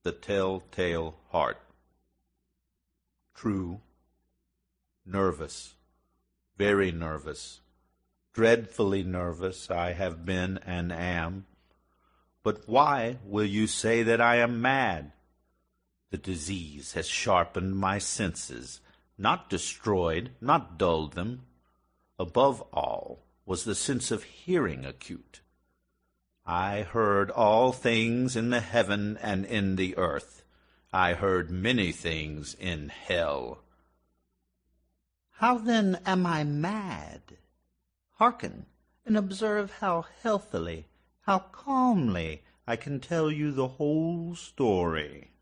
the telltale heart. True, nervous, very nervous, dreadfully nervous I have been and am. But why will you say that I am mad? The disease has sharpened my senses, not destroyed, not dulled them. Above all was the sense of hearing acute. I heard all things in the heaven and in the earth. I heard many things in hell. How then am I mad? Hearken, and observe how healthily, how calmly I can tell you the whole story.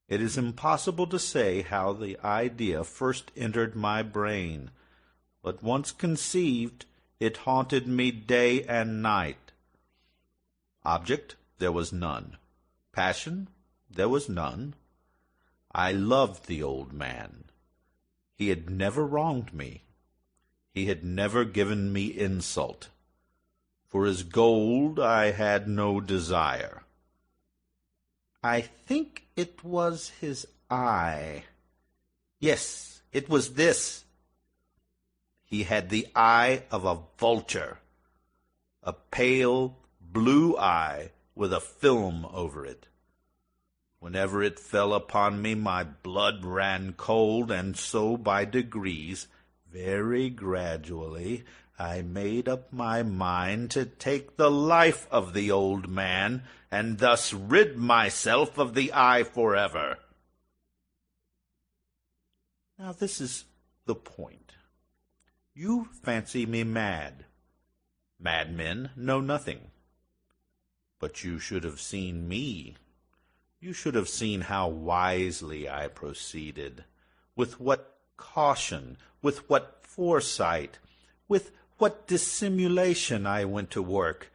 It is impossible to say how the idea first entered my brain, but once conceived, it haunted me day and night. Object, there was none. Passion, there was none. I loved the old man. He had never wronged me. He had never given me insult. For his gold I had no desire. I think it was his eye. Yes, it was this. He had the eye of a vulture, a pale blue eye with a film over it. Whenever it fell upon me, my blood ran cold, and so by degrees, very gradually, I made up my mind to take the life of the old man, and thus rid myself of the eye forever. Now this is the point. You fancy me mad. Madmen know nothing. But you should have seen me. You should have seen how wisely I proceeded, with what caution, with what foresight, with what dissimulation I went to work.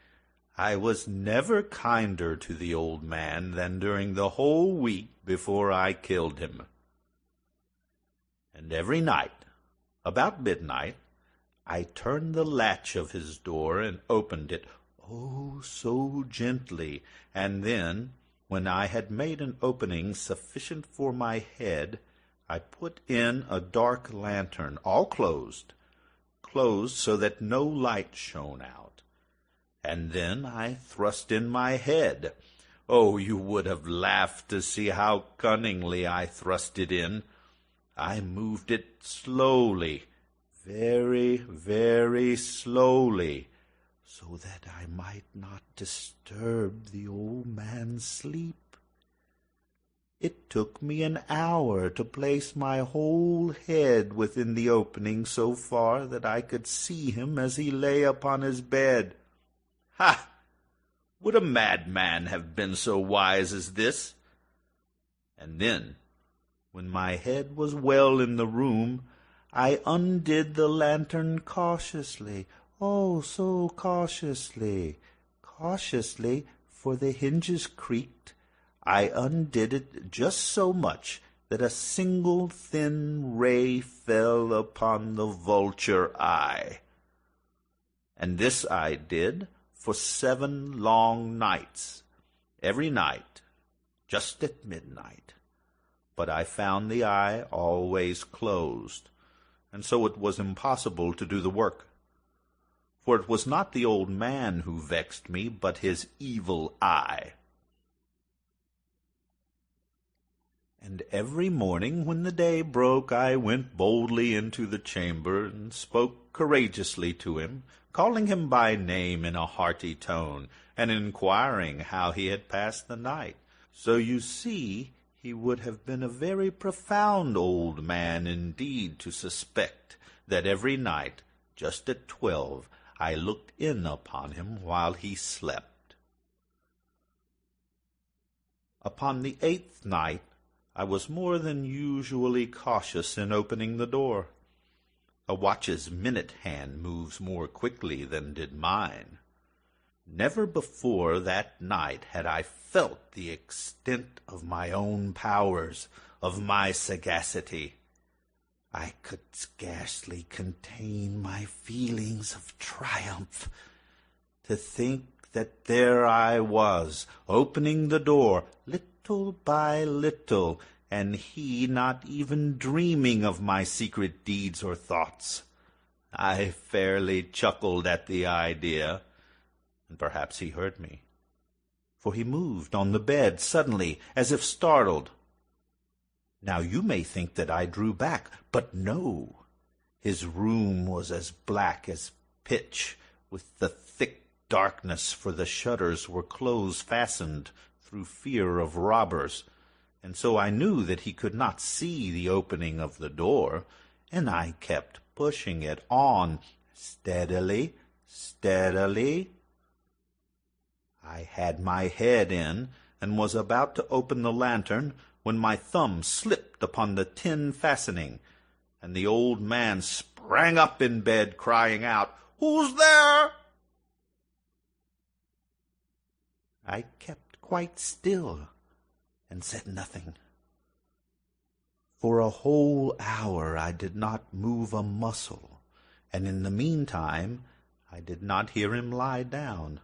I was never kinder to the old man than during the whole week before I killed him. And every night, about midnight, I turned the latch of his door and opened it, oh, so gently, and then, when I had made an opening sufficient for my head, I put in a dark lantern, all closed so that no light shone out. And then I thrust in my head. Oh, you would have laughed to see how cunningly I thrust it in. I moved it slowly, very, very slowly, so that I might not disturb the old man's sleep. It took me an hour to place my whole head within the opening so far that I could see him as he lay upon his bed. Ha! Would a madman have been so wise as this? And then, when my head was well in the room, I undid the lantern cautiously, oh, so cautiously, for the hinges creaked. I undid it just so much that a single thin ray fell upon the vulture eye. And this I did for 7 long nights, every night, just at midnight. But I found the eye always closed, and so it was impossible to do the work. For it was not the old man who vexed me, but his evil eye. And every morning when the day broke, I went boldly into the chamber and spoke courageously to him, calling him by name in a hearty tone, and inquiring how he had passed the night. So you see, he would have been a very profound old man indeed to suspect that every night, just at 12, I looked in upon him while he slept. Upon the 8th night, I was more than usually cautious in opening the door. A watch's minute hand moves more quickly than did mine. Never before that night had I felt the extent of my own powers, of my sagacity. I could scarcely contain my feelings of triumph. To think that there I was, opening the door, little by little, and he not even dreaming of my secret deeds or thoughts. I fairly chuckled at the idea, and perhaps he heard me, for he moved on the bed suddenly, as if startled. Now you may think that I drew back, but no. His room was as black as pitch, with the thick darkness, for the shutters were close-fastened through fear of robbers, and so I knew that he could not see the opening of the door, and I kept pushing it on, steadily, steadily. I had my head in, and was about to open the lantern, when my thumb slipped upon the tin fastening, and the old man sprang up in bed, crying out, "Who's there?" I kept quite still, and said nothing. For a whole hour I did not move a muscle, and in the meantime I did not hear him lie down.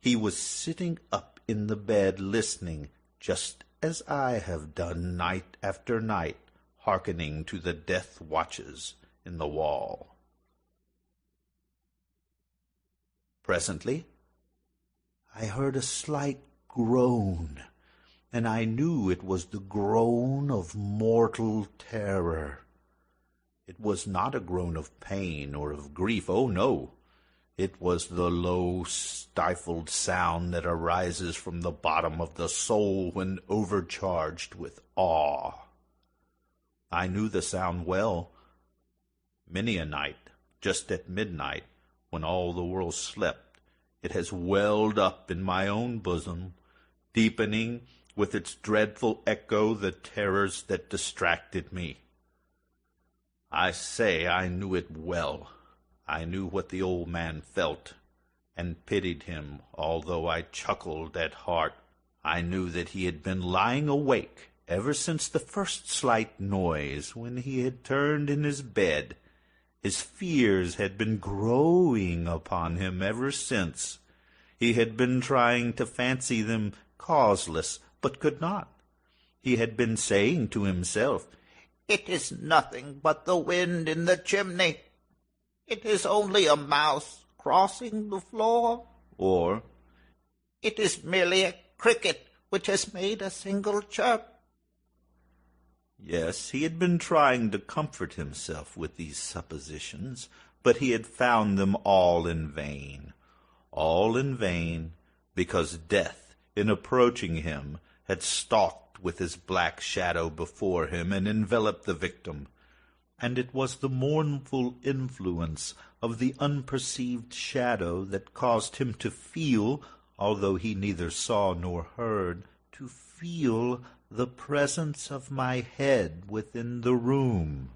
He was sitting up in the bed listening, just as I have done night after night, hearkening to the death watches in the wall. Presently I heard a slight groan, and I knew it was the groan of mortal terror. It was not a groan of pain or of grief, oh no! It was the low, stifled sound that arises from the bottom of the soul when overcharged with awe. I knew the sound well. Many a night, just at midnight, when all the world slept, it has welled up in my own bosom, deepening with its dreadful echo the terrors that distracted me. I say I knew it well. I knew what the old man felt, and pitied him, although I chuckled at heart. I knew that he had been lying awake ever since the first slight noise, when he had turned in his bed. His fears had been growing upon him ever since. He had been trying to fancy them causeless, but could not. He had been saying to himself, "It is nothing but the wind in the chimney. It is only a mouse crossing the floor." Or, "It is merely a cricket which has made a single chirp." Yes, he had been trying to comfort himself with these suppositions, but he had found them all in vain. All in vain, because death, in approaching him, had stalked with his black shadow before him and enveloped the victim. And it was the mournful influence of the unperceived shadow that caused him to feel, although he neither saw nor heard, to feel the presence of my head within the room.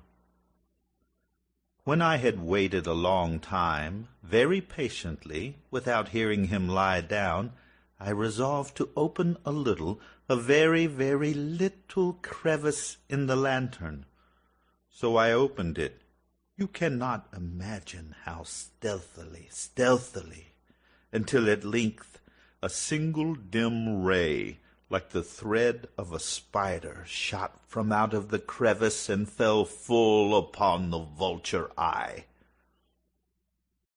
When I had waited a long time, very patiently, without hearing him lie down, I resolved to open a little, a very, very little crevice in the lantern. So I opened it. You cannot imagine how stealthily, until at length a single dim ray, like the thread of a spider, shot from out of the crevice and fell full upon the vulture eye.